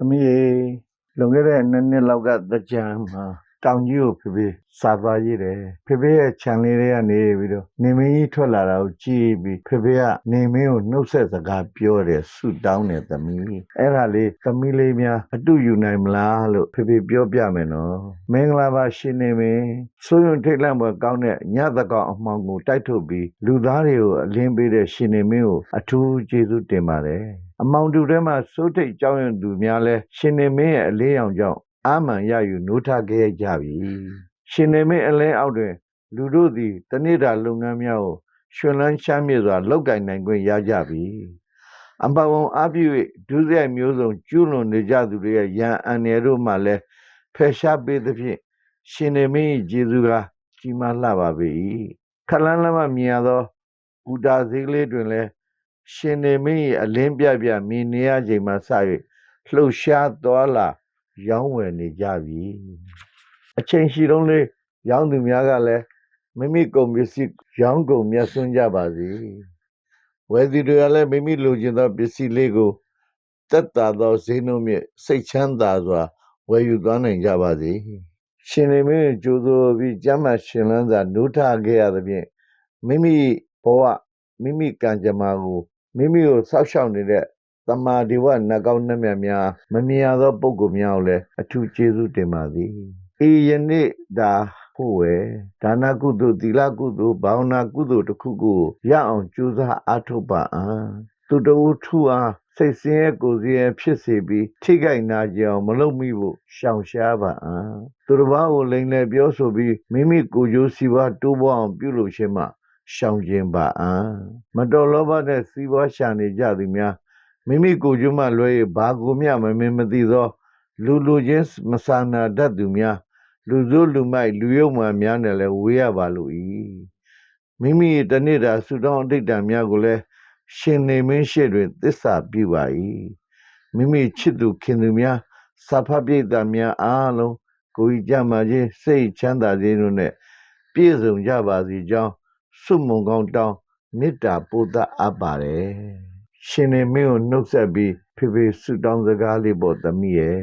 သမီးရေလွန်ခဲ့တဲ့နှစ်လောက်ကသကြံမှာတောင်ကြီးကိုဖေဖေစာသွားရေးတယ်ဖေဖေရဲ့ခြံလေးတွေကနေပြီးတော့နေမင်းကြီးထွက်လာတာကိုကြည့်ပြီးဖေဖေကနေမင်းကိုနှုတ်ဆက်စကားပြောတယ်ဆုတောင်းတယ်သမီးအဲ့ဒါလေးသမီးလေးများအတူယူနိုင်မလားလို့ဖေဖေပြောပြမယ်နော်မင်္ဂလာပါရှင်နေမင်းစိုးရင်ထိတ်လန့်ပွဲကောင်းတဲ့ညသကောင်အမှောင်ကိုတိုက်ထုတ်ပြီးလူသားတွေကိုအလင်းပေးတဲ့ရှင်နေမင်းကိုအထူးကျေးဇူးတင်ပါတယ်အမောင်တူထဲမှာစိုးထိတ်ကြောင်းရင်သူများလဲရှင်နေမင်းရဲ့အလေးရောင်ကြောင့်အာမန်ရယူနိုးထခဲ့ကြပြီရှင်နေမင်းအလဲအောက်တွင်လူတို့သည်တနေ့တာလုပ်ငန်းများကိုရှင်လန်းချမ်းမြေစွာလောက်ကင်နိုင်ခွင့်ရကြပြီအပဝံအပြည့်၍ဒုစရိုက်မျိုးစုံကျူးလွန်နေကြသူတွေရဲ့ရန်အန်ရတို့မှလည်းဖယ်ရှားပေးသဖြင့်ရှင်နေမင်း၏ကျေးဇူးကကြီးမားလှပါပေ၏ခလန်းလမ်းမှမြင်ရသောဘူတာဈေးလေးတွင်လည်းရှင်နေမင်း၏အလင်းပြပြမြင်နေရချိန်မှစ၍လှုပ်ရှားသွားလာရောင်းဝယ်နေကြပြီအချိန်ရှိတုန်းလေးရောင်းသူများကလည်းမိမိကုန်ပစ္စည်းရောင်းကုန်မြတ်စွန်းကြပါစေဝယ်သူတွေကလည်းမိမိလိုချင်သောပစ္စည်းလေးကိုတက်တာသောဈေးနှုန်းမြင့်စိတ်ချမ်းသာစွာဝယ်ယူသွားနိုင်ကြပါစေရှင်နေမင်းကြိုးစိုးပြီးကျမ်းမာရှင်လန်းစွာနိုးထခဲ့ရသဖြင့်မိမိဘဝမိမိကံကြမ္မာကိုမိမိကိုဆောက်ရှောက်နေတဲ့သမာဓိဝနတ်ကောင်းနှမြတ်များမမြင်ရသောပုဂ္ဂိုလ်များကိုလည်းအထူးကျေးဇူးတင်ပါသည်ဤယနေ့ဒါဖို့ဝယ်ဒါနကုသိုလ်သီလကုသိုလ်ဘာဝနာကုသိုလ်တစ်ခုကိုရအောင်ကြိုးစားအားထုတ်ပါသူတို့ထူအားစိတ်ဆင်းရဲကိုယ်ဆင်းရဲဖြစ်စေပြီးထိခိုက်နာကြအောင်မလုပ်မိဖို့ရှောင်ရှားပါသူတစ်ပါးကိုလိမ်လည်ပြောဆိုပြီးမိမိကိုယ်ကျိုးစီးပွားတိုးပွားအောင်ပြုလုပ်ခြင်းမှရှောင်ခြင်းပါမတော်လောဘနဲ့စီးပွားရှာနေကြသည်များမိမိကိုယ်ကျိုးမှလွဲ၍ဘာကိုမျှမမသိသောလူလူချင်းမဆာနာတတ်သူများလူစိုးလူမိုက်လူယုံမှန်များနဲ့လည်းဝေးရပါလို့မိမိတနေ့တာဆုတောင်းအဋ္ဌံများကိုလည်းရှင်နေမင်းရှိတွင်သစ္စာပြုပါမိမိချစ်သူခင်သူများစာဖတ်ပိဋကများအားလုံးကိုယ်ကြမှာခြင်းစိတ်ချမ်းသာခြင်းတို့နဲ့ပြည့်စုံကြပါစေကြောင်းဆုမွန်ကောင်းတောင်းမေတ္တာပို့သအပ်ပါတယ်ရှင်နေမင်းကိုနှုတ်ဆက်ပြီးဖေဖေဆုတောင်းစကားလေးပေါ့သမီးရဲ့